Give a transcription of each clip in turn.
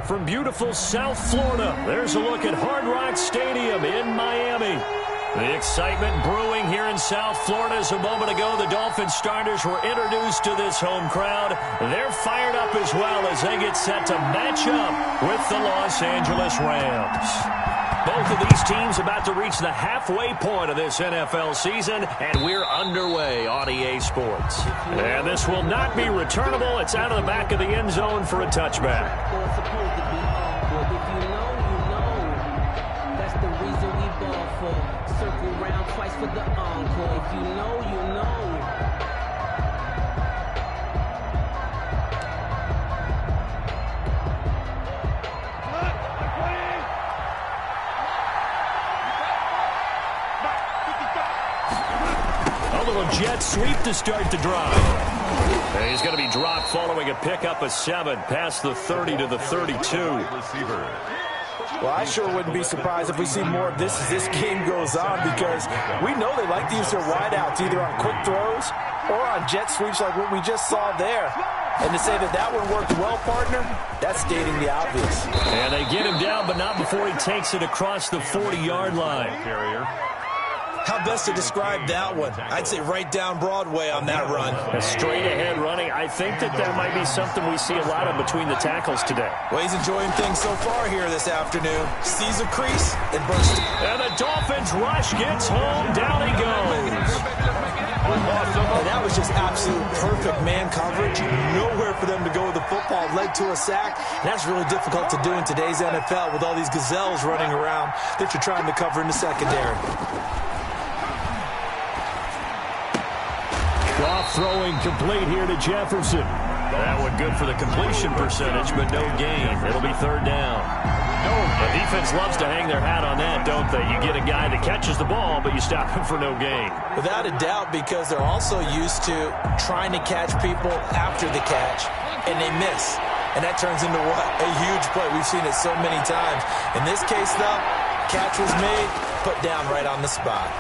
from beautiful South Florida. There's a look at Hard Rock Stadium in Miami. The excitement brewing here in South Florida as a moment ago the Dolphins starters were introduced to this home crowd. They're fired up as well as they get set to match up with the Los Angeles Rams. Both of these teams about to reach the halfway point of this NFL season, and we're underway on EA Sports. And this will not be returnable. It's out of the back of the end zone for a touchback. That's the reason we ball for. Circle round twice for the encore. If you know, you know. Jet sweep to start the drive. And he's going to be dropped following a pickup of 7 past the 30 to the 32. Well, I sure wouldn't be surprised if we see more of this as this game goes on, because we know they like to use their wideouts either on quick throws or on jet sweeps like what we just saw there. And to say that one worked well, partner, that's stating the obvious. And they get him down, but not before he takes it across the 40-yard line. How best to describe that one? I'd say right down Broadway on that run. A straight-ahead running. I think that might be something we see a lot of between the tackles today. Well, he's enjoying things so far here this afternoon. Sees a crease and bursts. And the Dolphins rush gets home. Down he goes. And that was just absolute perfect man coverage. Nowhere for them to go with the football. Led to a sack. And that's really difficult to do in today's NFL with all these gazelles running around that you're trying to cover in the secondary. Off throwing complete here to Jefferson. That one good for the completion percentage, but no gain. It'll be third down. The defense loves to hang their hat on that, don't they? You get a guy that catches the ball, but you stop him for no gain. Without a doubt, because they're also used to trying to catch people after the catch, and they miss. And that turns into what? A huge play. We've seen it so many times. In this case, though, catch was made, put down right on the spot.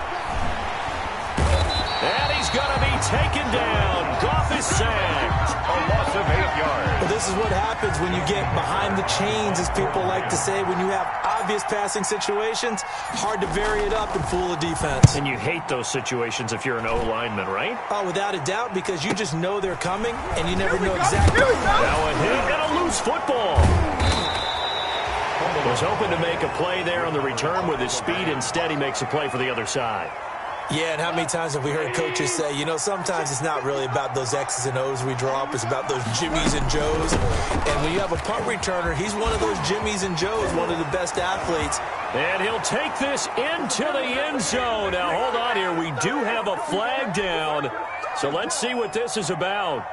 And he's going to be taken down. Goff is sacked. A loss of 8 yards. Well, this is what happens when you get behind the chains, as people like to say. When you have obvious passing situations, hard to vary it up and fool a defense. And you hate those situations if you're an O-lineman, right? Oh, without a doubt, because you just know they're coming, and you never know exactly. Now a hit and a loose football. Was hoping to make a play there on the return with his speed. Instead, he makes a play for the other side. Yeah, and how many times have we heard coaches say, you know, sometimes it's not really about those X's and O's we draw up. It's about those Jimmies and Joes. And when you have a punt returner, he's one of those Jimmies and Joes, one of the best athletes. And he'll take this into the end zone. Now, hold on here. We do have a flag down. So let's see what this is about.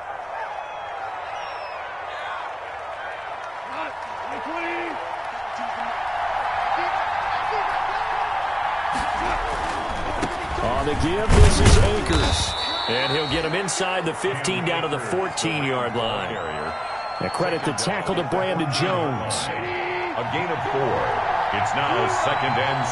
On the give, this is Akers. And he'll get him inside the 15 down to the 14-yard line. A credit to tackle to Brandon Jones. A gain of 4. It's now 2nd and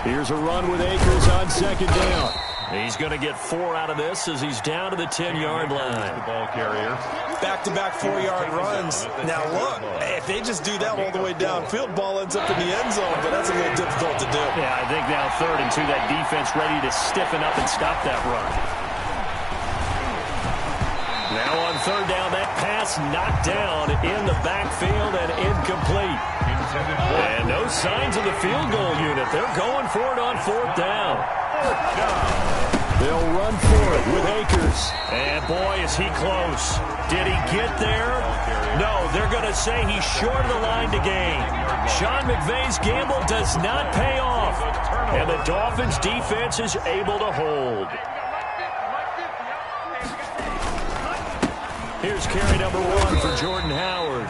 6. Here's a run with Akers on 2nd down. He's going to get 4 out of this as he's down to the 10-yard line. The ball carrier. Back-to-back 4-yard runs. Now, look, if they just do that all the way downfield, ball ends up in the end zone, but that's a little difficult to do. Yeah, I think now 3rd and 2, that defense ready to stiffen up and stop that run. Now on 3rd down, that pass knocked down in the backfield and incomplete. And no signs of the field goal unit. They're going for it on 4th down. They'll run for it with Akers. And boy, is he close. Did he get there? No, they're going to say he's short of the line to gain. Sean McVay's gamble does not pay off. And the Dolphins defense is able to hold. Here's carry number 1 for Jordan Howard.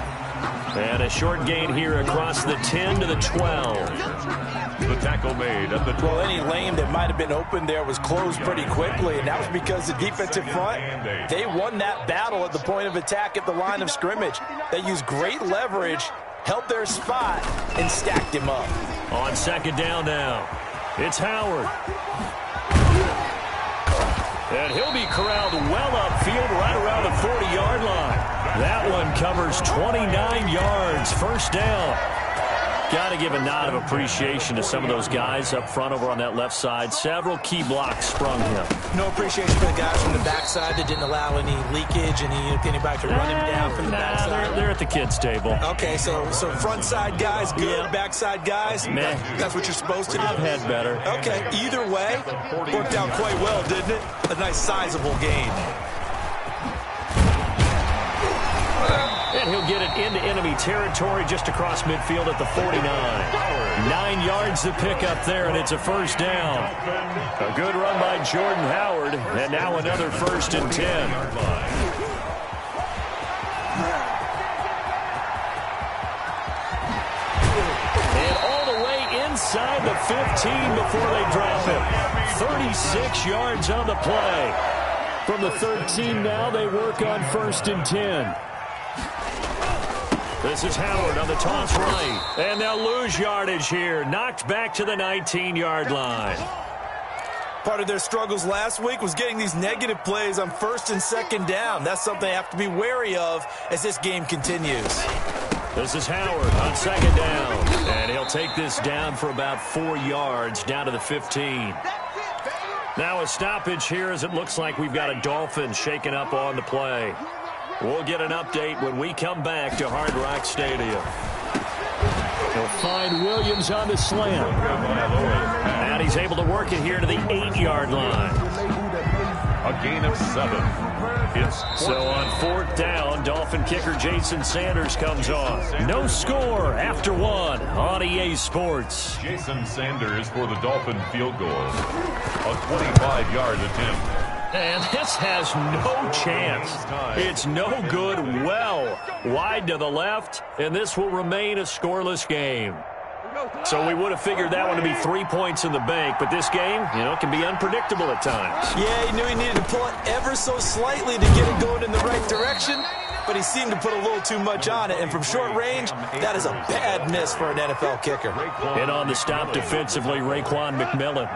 And a short gain here across the 10 to the 12. The tackle made at the 12. Well, any lane that might have been open there was closed pretty quickly, and that was because the defensive front, they won that battle at the point of attack at the line of scrimmage. They used great leverage, held their spot, and stacked him up. On 2nd down now, it's Howard. And he'll be corralled well upfield right around the 40-yard line. That one covers 29 yards. First down. Got to give a nod of appreciation to some of those guys up front over on that left side. Several key blocks sprung him. No appreciation for the guys from the backside that didn't allow any leakage, anybody to run him down from the backside. They're at the kids' table. Okay, so front side guys good, Yeah. backside guys, Meh. That's what you're supposed to do. I've had better. Okay, either way, worked out quite well, didn't it? A nice sizable gain. And he'll get it into enemy territory just across midfield at the 49. 9 yards to pick up there, and it's a first down. A good run by Jordan Howard, and now another 1st and 10. And all the way inside the 15 before they drop him. 36 yards on the play. From the 13 now, they work on 1st and 10. This is Howard on the toss right. And they'll lose yardage here. Knocked back to the 19-yard line. Part of their struggles last week was getting these negative plays on 1st and 2nd down. That's something they have to be wary of as this game continues. This is Howard on 2nd down. And he'll take this down for about 4 yards down to the 15. Now a stoppage here as it looks like we've got a Dolphins shaken up on the play. We'll get an update when we come back to Hard Rock Stadium. He'll find Williams on the slant. And he's able to work it here to the 8-yard line. A gain of 7. It's So on 4th down, Dolphin kicker Jason Sanders comes on. No score after 1 on EA Sports. Jason Sanders for the Dolphin field goal. A 25-yard attempt. And this has no chance. It's no good. Well wide to the left, and this will remain a scoreless game. So we would have figured that one to be 3 points in the bank, but this game, can be unpredictable at times. Yeah, he knew he needed to pull it ever so slightly to get it going in the right direction, but he seemed to put a little too much on it, and from short range, that is a bad miss for an NFL kicker. And on the stop defensively, Raekwon McMillan.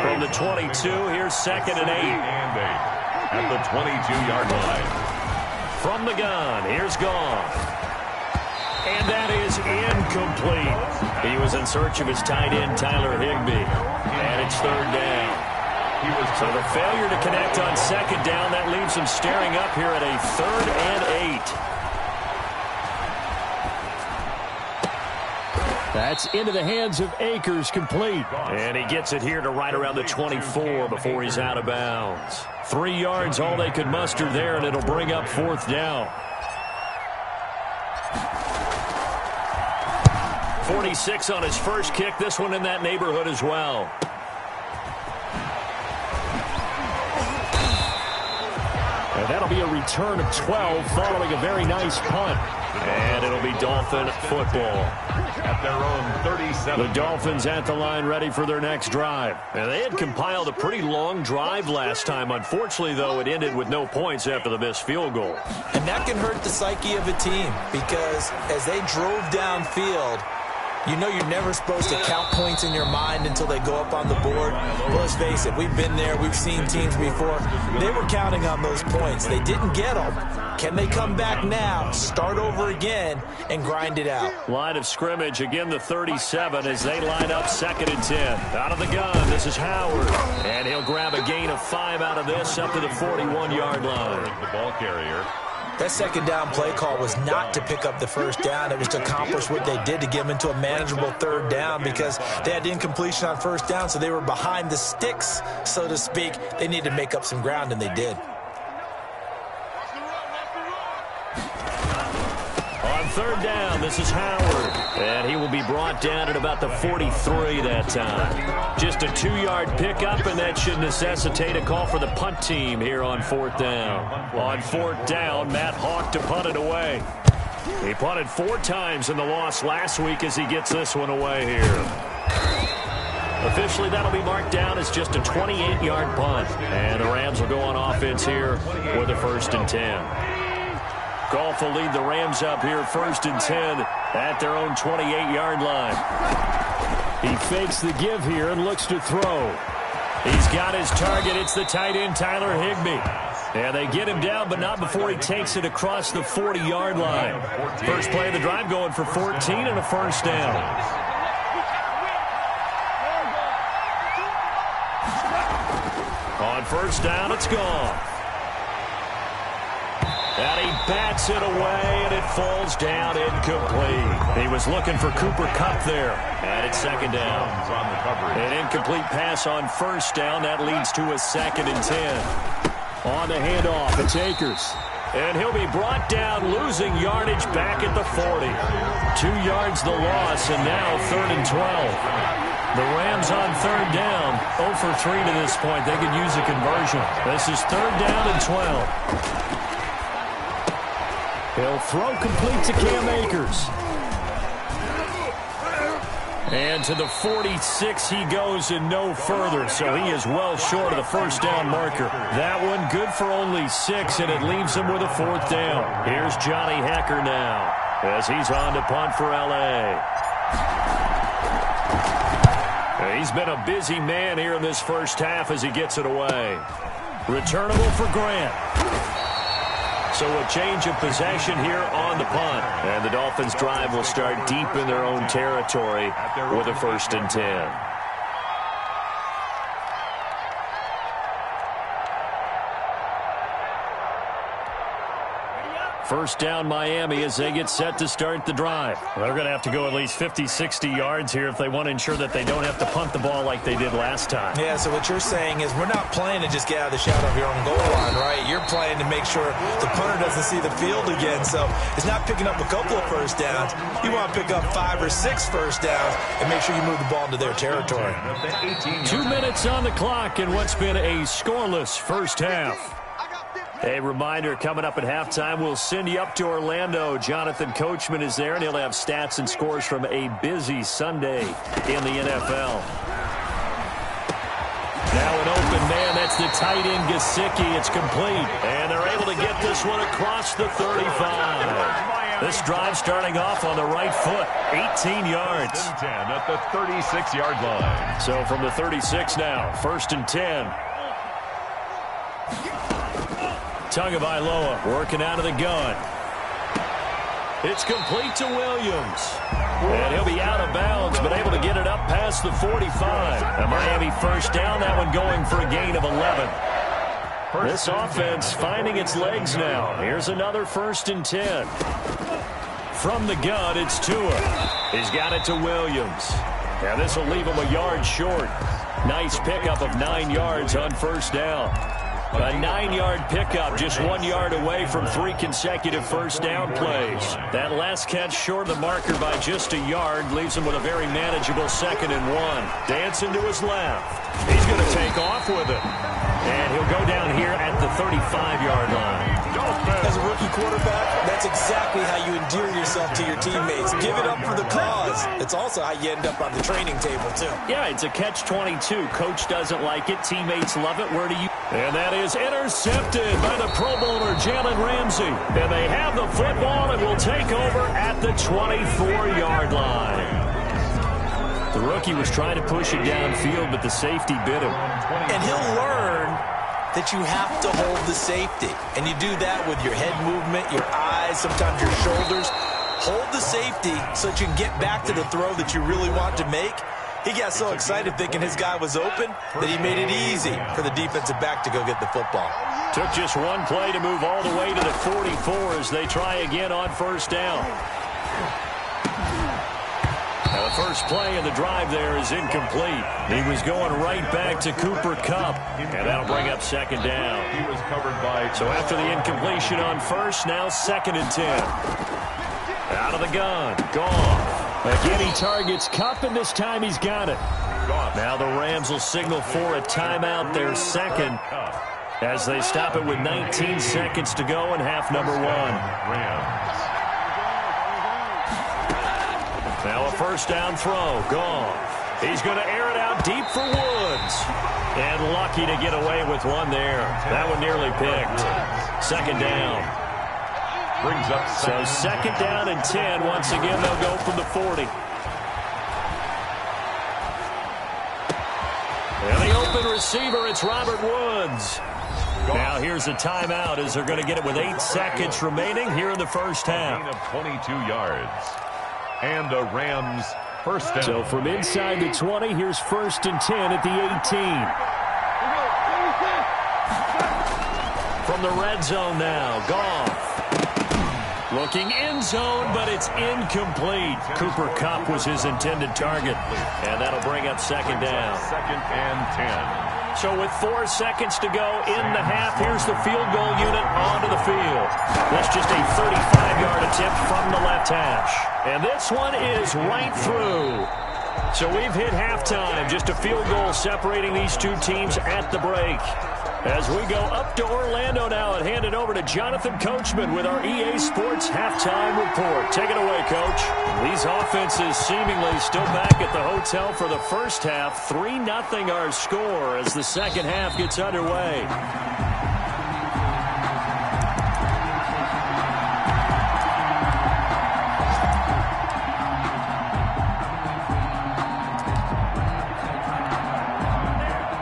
From the 22, here's 2nd and 8. And 8 at the 22-yard line. From the gun, here's Gone. And that is incomplete. He was in search of his tight end, Tyler Higbee. And it's 3rd down. So the failure to connect on 2nd down, that leaves him staring up here at a 3rd and 8. That's into the hands of Akers, complete. And he gets it here to right around the 24 before he's out of bounds. 3 yards, all they could muster there, and it'll bring up 4th down. 46 on his first kick. This one in that neighborhood as well. And that'll be a return of 12 following a very nice punt. And it'll be Dolphin football. At their own 37. The Dolphins at the line ready for their next drive. And they had compiled a pretty long drive last time. Unfortunately, though, it ended with no points after the missed field goal. And that can hurt the psyche of a team because as they drove downfield, you know you're never supposed to count points in your mind until they go up on the board. Well, let's face it, we've been there. We've seen teams before. They were counting on those points. They didn't get them. Can they come back now, start over again, and grind it out? Line of scrimmage, again the 37 as they line up 2nd and 10. Out of the gun, this is Howard. And he'll grab a gain of 5 out of this up to the 41-yard line. The ball carrier. That 2nd down play call was not to pick up the 1st down. It was to accomplish what they did to get them into a manageable 3rd down because they had incompletion on 1st down, so they were behind the sticks, so to speak. They needed to make up some ground, and they did. On 3rd down, this is Howard. And he will be brought down at about the 43 that time. Just a 2-yard pickup, and that should necessitate a call for the punt team here on 4th down. On 4th down, Matt Hawk to punt it away. He punted 4 times in the loss last week as he gets this one away here. Officially, that'll be marked down as just a 28-yard punt. And the Rams will go on offense here with a 1st and 10. Goff will lead the Rams up here 1st and 10 at their own 28-yard line. He fakes the give here and looks to throw. He's got his target. It's the tight end, Tyler Higbee. And they get him down, but not before he takes it across the 40-yard line. First play of the drive going for 14 and a first down. On first down, it's gone. And he bats it away, and it falls down incomplete. He was looking for Cooper Kupp there. And it's second down. An incomplete pass on first down. That leads to a 2nd and 10. On the handoff, it's Akers. And he'll be brought down, losing yardage back at the 40. 2 yards the loss, and now 3rd and 12. The Rams on 3rd down. 0 for 3 to this point. They could use a conversion. This is 3rd down and 12. He'll throw complete to Cam Akers. And to the 46 he goes and no further, so he is well short of the first down marker. That one good for only 6, and it leaves him with a 4th down. Here's Johnny Hekker now as he's on to punt for L.A. He's been a busy man here in this first half as he gets it away. Returnable for Grant. So a change of possession here on the punt. And the Dolphins' drive will start deep in their own territory with a 1st and 10. First down Miami as they get set to start the drive. Well, they're going to have to go at least 50, 60 yards here if they want to ensure that they don't have to punt the ball like they did last time. Yeah, so what you're saying is we're not playing to just get out of the shadow of your own goal line, right? You're playing to make sure the punter doesn't see the field again. So it's not picking up a couple of first downs. You want to pick up 5 or 6 first downs and make sure you move the ball into their territory. 2 minutes on the clock in what's been a scoreless first half. A reminder, coming up at halftime, we'll send you up to Orlando. Jonathan Coachman is there, and he'll have stats and scores from a busy Sunday in the NFL. Now an open man. That's the tight end, Gesicki. It's complete. And they're able to get this one across the 35. This drive starting off on the right foot. 18 yards. 10 at the 36-yard line. So from the 36 now, 1st and 10. Tagovailoa working out of the gun. It's complete to Williams. And he'll be out of bounds, but able to get it up past the 45. A Miami first down, that one going for a gain of 11. This offense finding its legs now. Here's another 1st and 10. From the gun, it's Tua. He's got it to Williams. Now this will leave him a yard short. Nice pickup of 9 yards on first down. A 9-yard pickup, just 1 yard away from 3 consecutive first down plays. That last catch short of the marker by just a yard leaves him with a very manageable 2nd and 1. Dancing to his left. He's going to take off with it. And he'll go down here at the 35-yard line. As a rookie quarterback, that's exactly how you endear yourself to your teammates. Give it up for the cause. It's also how you end up on the training table, too. Yeah, it's a catch-22. Coach doesn't like it. Teammates love it. Where do you... And that is intercepted by the Pro Bowler, Jalen Ramsey. And they have the football and will take over at the 24-yard line. The rookie was trying to push it downfield, but the safety bit him. And he'll learn that you have to hold the safety. And you do that with your head movement, your eyes, sometimes your shoulders. Hold the safety so that you can get back to the throw that you really want to make. He got so excited thinking his guy was open that he made it easy for the defensive back to go get the football. Took just one play to move all the way to the 44 as they try again on first down. Now the first play of the drive there is incomplete. He was going right back to Cooper Kupp, and that'll bring up 2nd down. He was covered by... So after the incompletion on first, now 2nd and 10. Out of the gun, gone. Again, he targets Kupp, and this time he's got it. Now the Rams will signal for a timeout, their 2nd, as they stop it with 19 seconds to go in half number 1. Now a first down throw, gone. He's going to air it out deep for Woods. And lucky to get away with one there. That one nearly picked. 2nd down. Brings up so 2nd down and 10. Once again, they'll go from the 40. And the open receiver, it's Robert Woods. Now here's a timeout as they're going to get it with 8 seconds remaining here in the first half. Gain of 22 yards. And the Rams first down. So from inside the 20, here's 1st and 10 at the 18. From the red zone now, Goff. Looking end zone, but it's incomplete. Cooper Kupp was his intended target. And that'll bring up 2nd down. 2nd and 10. So with 4 seconds to go in the half, here's the field goal unit onto the field. That's just a 35-yard attempt from the left hash. And this one is right through. So we've hit halftime. Just a field goal separating these two teams at the break. As we go up to Orlando now and hand it over to Jonathan Coachman with our EA Sports Halftime Report. Take it away, Coach. These offenses seemingly still back at the hotel for the first half. 3-0 our score as the second half gets underway.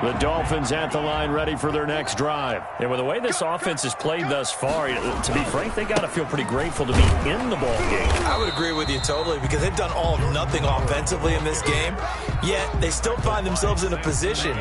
The Dolphins at the line ready for their next drive. And with the way this offense has played thus far, to be frank, they got to feel pretty grateful to be in the ball game. I would agree with you totally because they've done all of nothing offensively in this game, yet they still find themselves in a position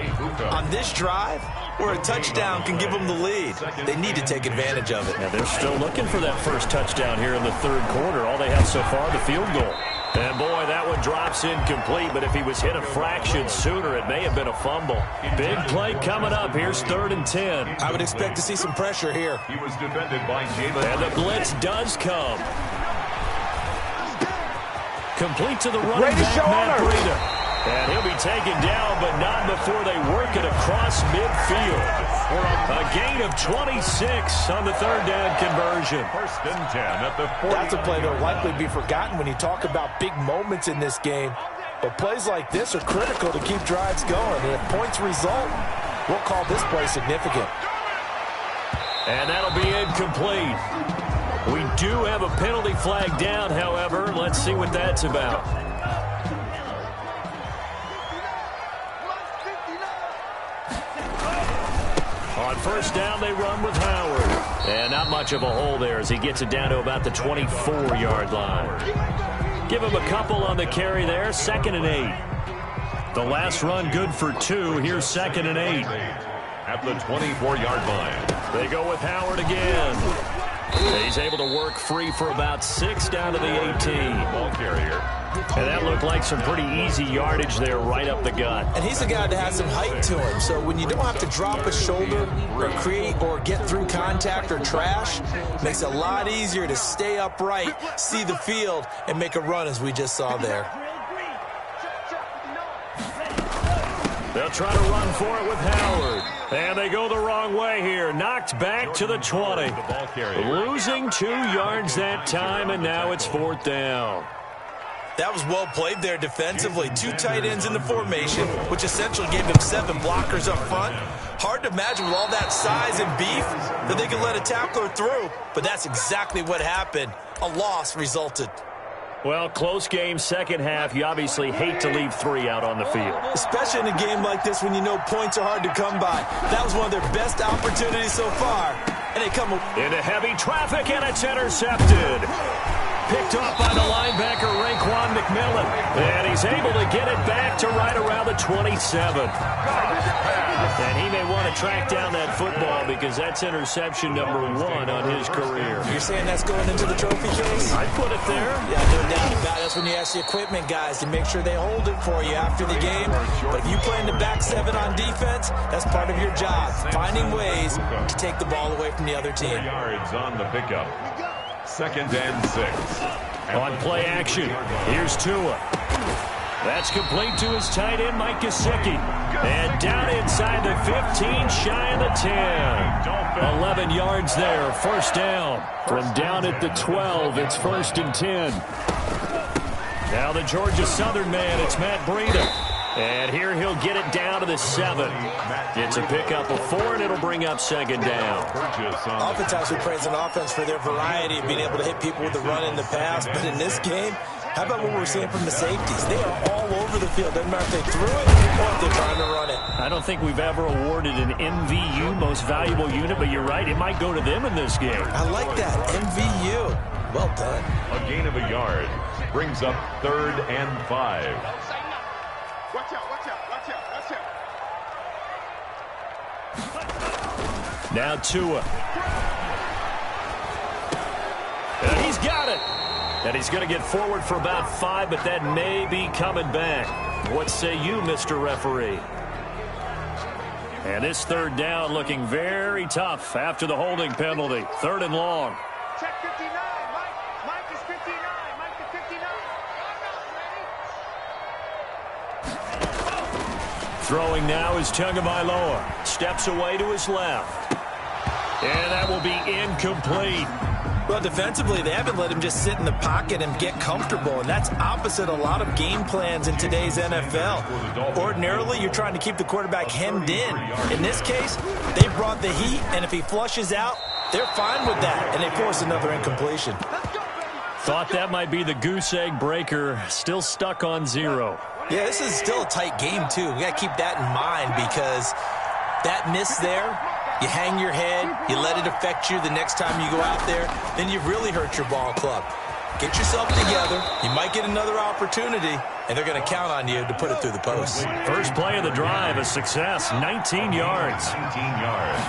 on this drive where a touchdown can give them the lead. They need to take advantage of it. Yeah, they're still looking for that first touchdown here in the third quarter. All they have so far, the field goal. And boy, that one drops incomplete, but if he was hit a fraction sooner, it may have been a fumble. Big play coming up. Here's 3rd and 10. I would expect to see some pressure here. He was defended by Jalen. And the blitz does come. Complete to the running back, Matt Breida. And he'll be taken down, but not before they work it across midfield. A gain of 26 on the 3rd down conversion. 1st and 10 at the 40. That's a play that'll likely be forgotten when you talk about big moments in this game. But plays like this are critical to keep drives going. And if points result, we'll call this play significant. And that'll be incomplete. We do have a penalty flag down, however. Let's see what that's about. On 1st down, they run with Howard. And not much of a hole there as he gets it down to about the 24-yard line. Give him a couple on the carry there. 2nd and 8. The last run good for 2. Here's 2nd and 8. At the 24-yard line. They go with Howard again. He's able to work free for about 6 down to the 18. Ball carrier. And that looked like some pretty easy yardage there right up the gut. And he's a guy that has some height to him. So when you don't have to drop a shoulder or create or get through contact or trash, makes it a lot easier to stay upright, see the field, and make a run as we just saw there. They'll try to run for it with Howard. And they go the wrong way here. Knocked back to the 20. Losing 2 yards that time, and now it's 4th down. That was well played there defensively. 2 tight ends in the formation, which essentially gave them 7 blockers up front. Hard to imagine with all that size and beef that they could let a tackler through, but that's exactly what happened. A loss resulted. Well, close game, second half. You obviously hate to leave 3 out on the field. Especially in a game like this when you know points are hard to come by. That was one of their best opportunities so far. And they come into heavy traffic, and it's intercepted. Picked off by the linebacker, Raekwon McMillan. And he's able to get it back to right around the 27. And he may want to track down that football because that's interception number 1 on his career. You're saying that's going into the trophy case? I'd put it there. Yeah, no doubt about it. That's when you ask the equipment guys to make sure they hold it for you after the game. But if you play in the back 7 on defense, that's part of your job. Finding ways to take the ball away from the other team. 4 yards on the pickup. 2nd and 6. On play action, here's Tua. That's complete to his tight end, Mike Gesicki. And down inside the 15, shy of the 10. 11 yards there, 1st down. From down at the 12, it's 1st and 10. Now the Georgia Southern man, it's Matt Breida. And here he'll get it down to the 7. It's a pickup of 4, and it'll bring up 2nd down. Oftentimes we praise an offense for their variety of being able to hit people with the run and the pass. But in this game, How about what we're seeing from the safeties? They are all over the field. Doesn't matter if they threw it or if they're trying to run it. I don't think we've ever awarded an MVU, most valuable unit, but you're right, it might go to them in this game. I like that, MVU. Well done. A gain of a yard brings up 3rd and 5. Watch out, watch out, watch out, watch out. Now Tua. And he's got it. And he's going to get forward for about 5, but that may be coming back. What say you, Mr. Referee? And this 3rd down looking very tough after the holding penalty. 3rd and long. Check 59, Mike. Mike is 59. Mike is 59. Throwing now is Tagovailoa. Steps away to his left. And that will be incomplete. Well, defensively, they haven't let him just sit in the pocket and get comfortable, and that's opposite a lot of game plans in today's NFL. Ordinarily, you're trying to keep the quarterback hemmed in. In this case, they brought the heat, and if he flushes out, they're fine with that, and they force another incompletion. Thought that might be the goose egg breaker. Still stuck on 0. Yeah, this is still a tight game, too. We got to keep that in mind because that miss there, you hang your head, you let it affect you the next time you go out there, then you've really hurt your ball club. Get yourself together. You might get another opportunity, and they're going to count on you to put it through the post. First play of the drive, a success, 19 yards. 19 yards.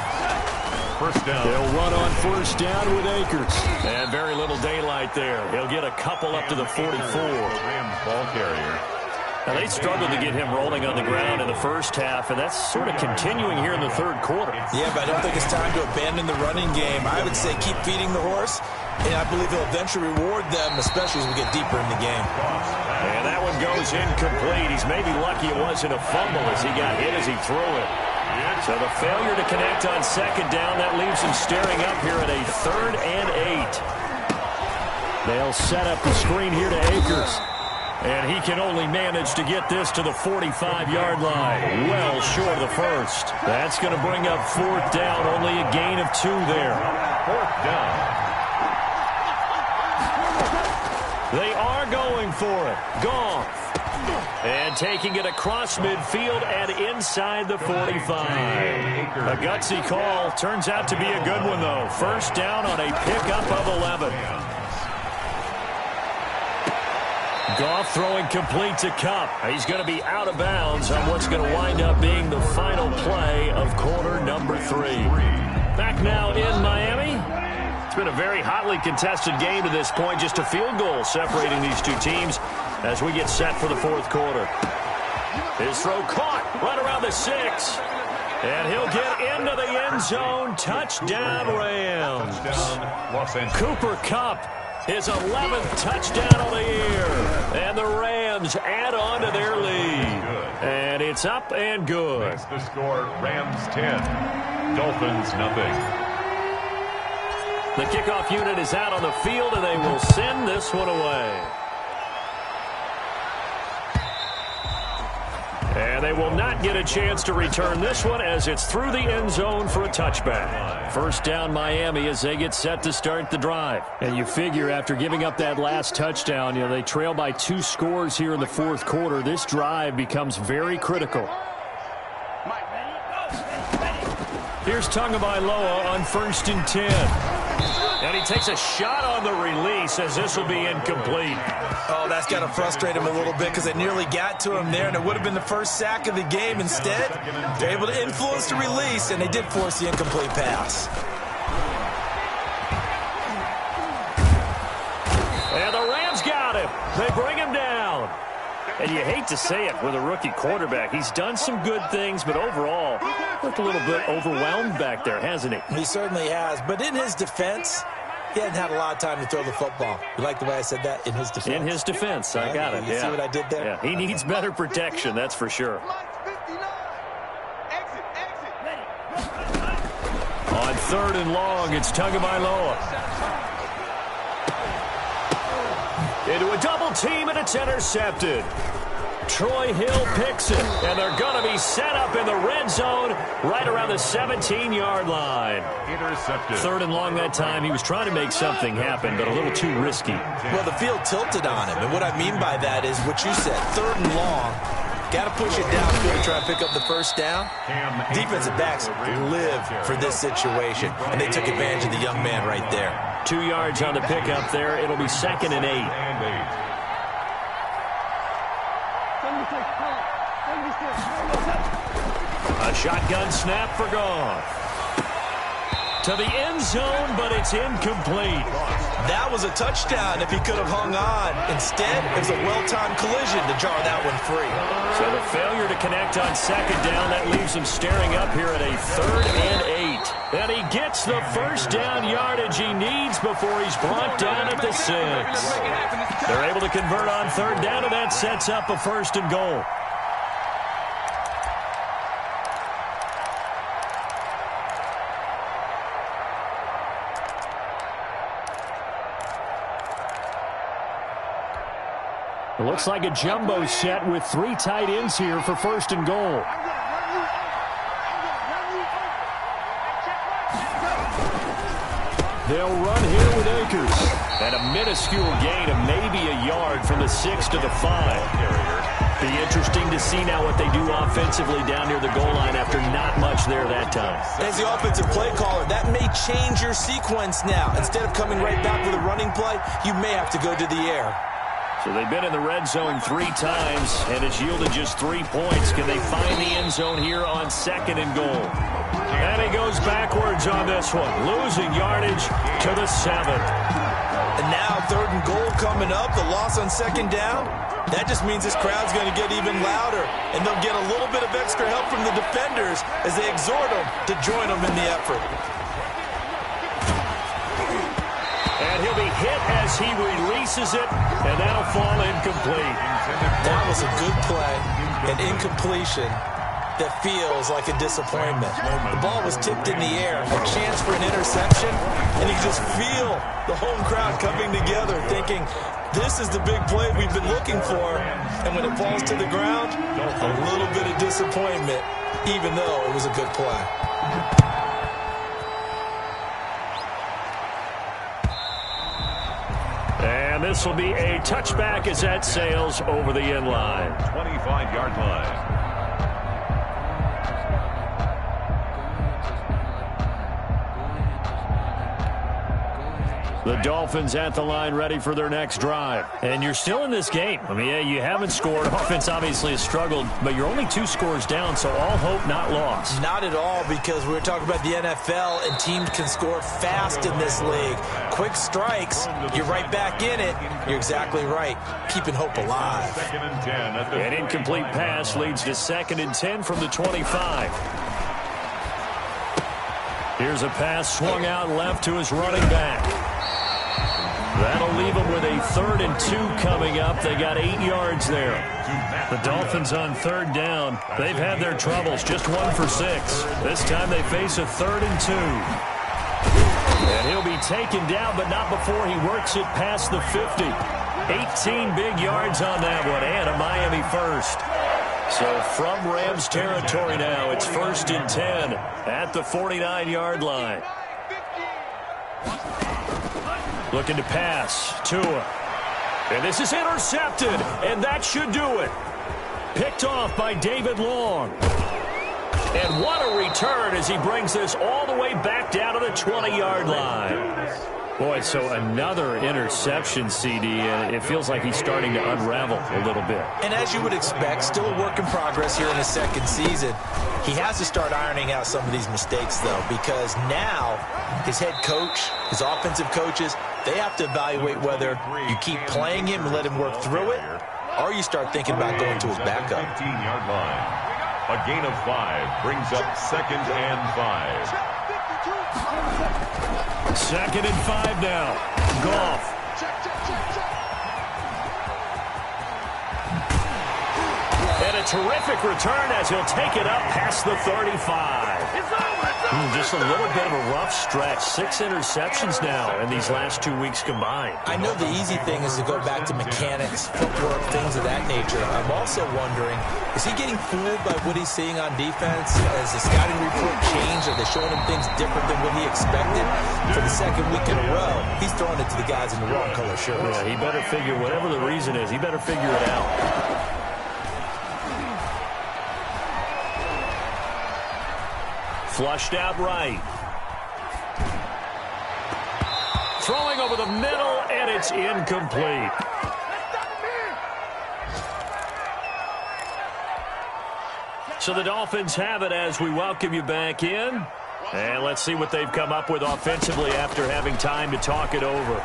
First down. They'll run on first down with Akers. And very little daylight there. He'll get a couple up to the 44. Rams ball carrier. Now, they struggled to get him rolling on the ground in the first half, and that's sort of continuing here in the 3rd quarter. Yeah, but I don't think it's time to abandon the running game. I would say keep feeding the horse, and I believe he'll eventually reward them, especially as we get deeper in the game. And that one goes incomplete. He's maybe lucky it wasn't a fumble as he got hit as he threw it. So the failure to connect on 2nd down, that leaves him staring up here at a 3rd and 8. They'll set up the screen here to Akers. And he can only manage to get this to the 45-yard line. Well short of the first. That's going to bring up 4th down. Only a gain of 2 there. 4th down. They are going for it. Goff. And taking it across midfield and inside the 45. A gutsy call. Turns out to be a good one, though. First down on a pickup of 11. Goff throwing complete to Kupp. He's going to be out of bounds on what's going to wind up being the final play of quarter number 3. Back now in Miami. It's been a very hotly contested game to this point. Just a field goal separating these two teams as we get set for the 4th quarter. His throw caught right around the 6. And he'll get into the end zone. Touchdown, Rams. Touchdown, Los Angeles. Cooper Kupp. His 11th touchdown of the year. And the Rams add on to their lead. And it's up and good. That's the score, Rams 10, Dolphins nothing. The kickoff unit is out on the field, and they will send this one away. And they will not get a chance to return this one as it's through the end zone for a touchback. First down Miami as they get set to start the drive. And you figure after giving up that last touchdown, they trail by 2 scores here in the 4th quarter. This drive becomes very critical. Here's Tagovailoa on 1st and 10. And he takes a shot on the release as this will be incomplete. Oh, that's got to frustrate him a little bit because they nearly got to him there, and it would have been the first sack of the game. Instead, they're able to influence the release, and they did force the incomplete pass. And the Rams got him. They bring him down. And you hate to say it with a rookie quarterback. He's done some good things, but overall, looked a little bit overwhelmed back there, hasn't he? He certainly has. But in his defense, he hadn't had a lot of time to throw the football. You like the way I said that? In his defense. In his defense. I got it. You see what I did there? Yeah, he needs better protection, that's for sure. On 3rd and long, it's Tagovailoa. Into a double team, and it's intercepted. Troy Hill picks it, and they're going to be set up in the red zone right around the 17-yard line. Intercepted. 3rd and long that time. He was trying to make something happen, but a little too risky. Well, the field tilted on him, and what I mean by that is what you said, 3rd and long. Got to push it downfield to try and pick up the first down. Defensive backs live for this situation, and they took advantage of the young man right there. 2 yards on the pickup there. It'll be 2nd and 8. A shotgun snap for Goff. To the end zone, but it's incomplete. That was a touchdown if he could have hung on. Instead, it was a well-timed collision to jar that one free. So the failure to connect on 2nd down, that leaves him staring up here at a 3rd and 8. And he gets the first down yardage he needs before he's brought down at the 6. They're able to convert on 3rd down, and that sets up a 1st and goal. It looks like a jumbo set with 3 tight ends here for 1st and goal. They'll run here with Akers. And a minuscule gain of maybe a yard from the 6 to the 5. Be interesting to see now what they do offensively down near the goal line after not much there that time. As the offensive play caller, that may change your sequence now. Instead of coming right back with a running play, you may have to go to the air. So they've been in the red zone 3 times, and it's yielded just 3 points. Can they find the end zone here on 2nd and goal? And he goes backwards on this one, losing yardage to the 7. And now 3rd and goal coming up, the loss on 2nd down. That just means this crowd's going to get even louder, and they'll get a little bit of extra help from the defenders as they exhort them to join them in the effort. And he'll be hit as he releases it, and that'll fall incomplete. That was a good play, an incompletion that feels like a disappointment. The ball was tipped in the air, a chance for an interception, and you just feel the home crowd coming together thinking, this is the big play we've been looking for. And when it falls to the ground, a little bit of disappointment, even though it was a good play. And this will be a touchback as that sails over the end line. 25-yard line. The Dolphins at the line ready for their next drive. And you're still in this game. I mean, yeah, you haven't scored. Offense obviously has struggled, but you're only 2 scores down, so all hope not lost. Not at all, because we were talking about the NFL, and teams can score fast in this league. Quick strikes, you're right back in it. You're exactly right. Keeping hope alive. 2nd and 10 at the An incomplete pass leads to 2nd and 10 from the 25. Here's a pass swung out left to his running back. That'll leave them with a 3rd and 2 coming up. They got 8 yards there. The Dolphins on 3rd down. They've had their troubles, just 1 for 6. This time they face a 3rd and 2. And he'll be taken down, but not before he works it past the 50. 18 big yards on that one, and a Miami first. So from Rams territory now, it's 1st and 10 at the 49-yard line. Looking to pass. Tua. And this is intercepted, and that should do it. Picked off by David Long. And what a return as he brings this all the way back down to the 20-yard line. Boy, so another interception, CD, and it feels like he's starting to unravel a little bit. And as you would expect, still a work in progress here in his 2nd season. He has to start ironing out some of these mistakes, though, because now his head coach, his offensive coaches, they have to evaluate whether you keep playing him and let him work through it, or you start thinking about going to his backup. 19-yard line. A gain of 5 brings up 2nd and 5. 2nd and 5 now. Goff. And a terrific return as he'll take it up past the 35. Just a little bit of a rough stretch. 6 interceptions now in these last 2 weeks combined. I know the easy thing is to go back to mechanics, footwork, things of that nature. I'm also wondering, is he getting fooled by what he's seeing on defense? Has the scouting report changed? Are they showing him things different than what he expected? For the second week in a row, he's throwing it to the guys in the wrong color shirts. Yeah, he better figure, whatever the reason is, he better figure it out. Flushed out right. Throwing over the middle, and it's incomplete. So the Dolphins have it as we welcome you back in. And let's see what they've come up with offensively after having time to talk it over.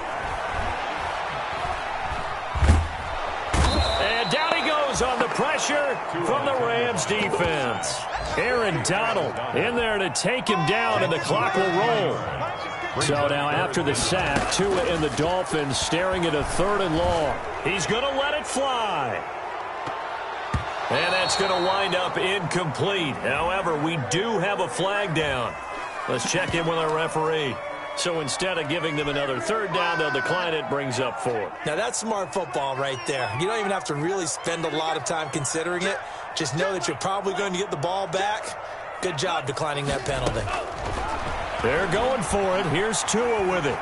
And down he goes on the pressure from the Rams defense. Aaron Donald in there to take him down, and the clock will roll. So now after the sack, Tua and the Dolphins staring at a 3rd and long. He's going to let it fly. And that's going to wind up incomplete. However, we do have a flag down. Let's check in with our referee. So instead of giving them another 3rd down, they'll decline it, brings up 4. Now that's smart football right there. You don't even have to really spend a lot of time considering it. Just know that you're probably going to get the ball back. Good job declining that penalty. They're going for it. Here's Tua with it.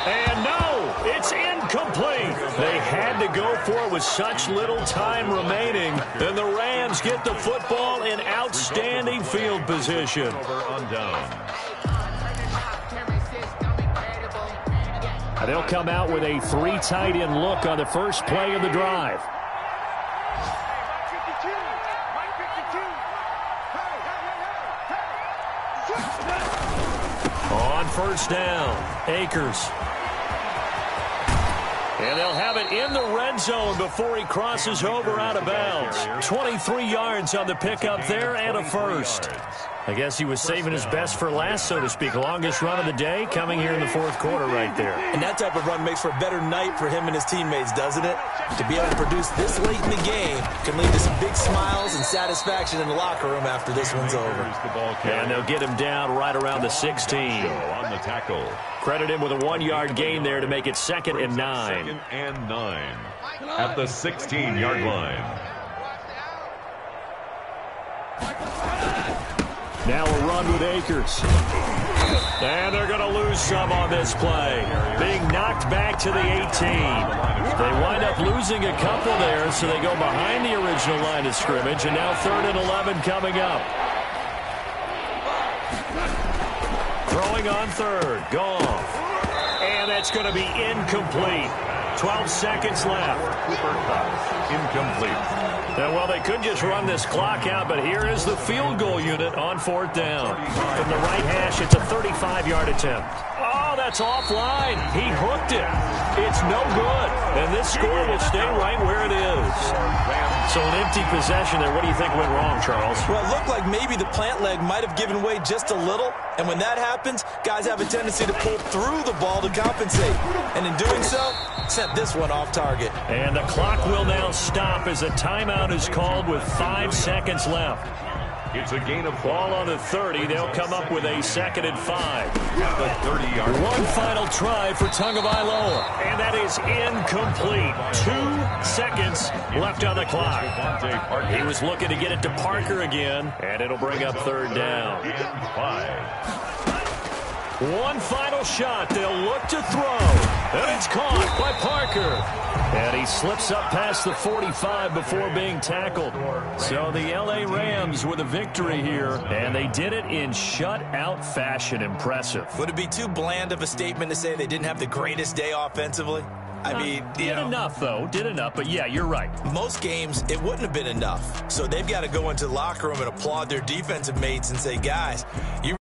And no, it's incomplete. They had to go for it with such little time remaining. And the Rams get the football in outstanding field position. They'll come out with a 3 tight end look on the first play of the drive. On first down, Akers. And they'll have it in the red zone before he crosses over out of bounds. 23 yards on the pickup there and a first. I guess he was saving his best for last, so to speak. Longest run of the day coming here in the 4th quarter right there. And that type of run makes for a better night for him and his teammates, doesn't it? To be able to produce this late in the game can lead to some big smiles and satisfaction in the locker room after this one's over. And they'll get him down right around the 16. On the tackle. Credit him with a 1-yard gain there to make it 2nd and 9. 2nd and 9 at the 16-yard line. Now a run with Akers. And they're going to lose some on this play. Being knocked back to the 18. They wind up losing a couple there, so they go behind the original line of scrimmage. And now 3rd and 11 coming up. Throwing on 3rd. Goff. And that's going to be incomplete. 12 seconds left. Incomplete. Well, they could just run this clock out, but here is the field goal unit on 4th down. From the right hash, it's a 35-yard attempt. Oh, that's offline. He hooked it. It's no good. And this score will stay right where it is. So an empty possession there. What do you think went wrong, Charles? Well, it looked like maybe the plant leg might have given way just a little. And when that happens, guys have a tendency to pull through the ball to compensate. And in doing so, sent this one off target. And the clock will now stop as a timeout is called with 5 seconds left. It's a gain of ball on the 30. They'll come up with a 2nd and 5. At the 30-yard line. One final try for Tagovailoa, and that is incomplete. 2 seconds left on the clock. He was looking to get it to Parker again, and it'll bring up 3rd down. And 5. One final shot. They'll look to throw. And it's caught by Parker. And he slips up past the 45 before being tackled. So the L.A. Rams with a victory here. And they did it in shutout fashion. Impressive. Would it be too bland of a statement to say they didn't have the greatest day offensively? I mean, did enough, though. Did enough. But, yeah, you're right. Most games, it wouldn't have been enough. So they've got to go into the locker room and applaud their defensive mates and say, guys, you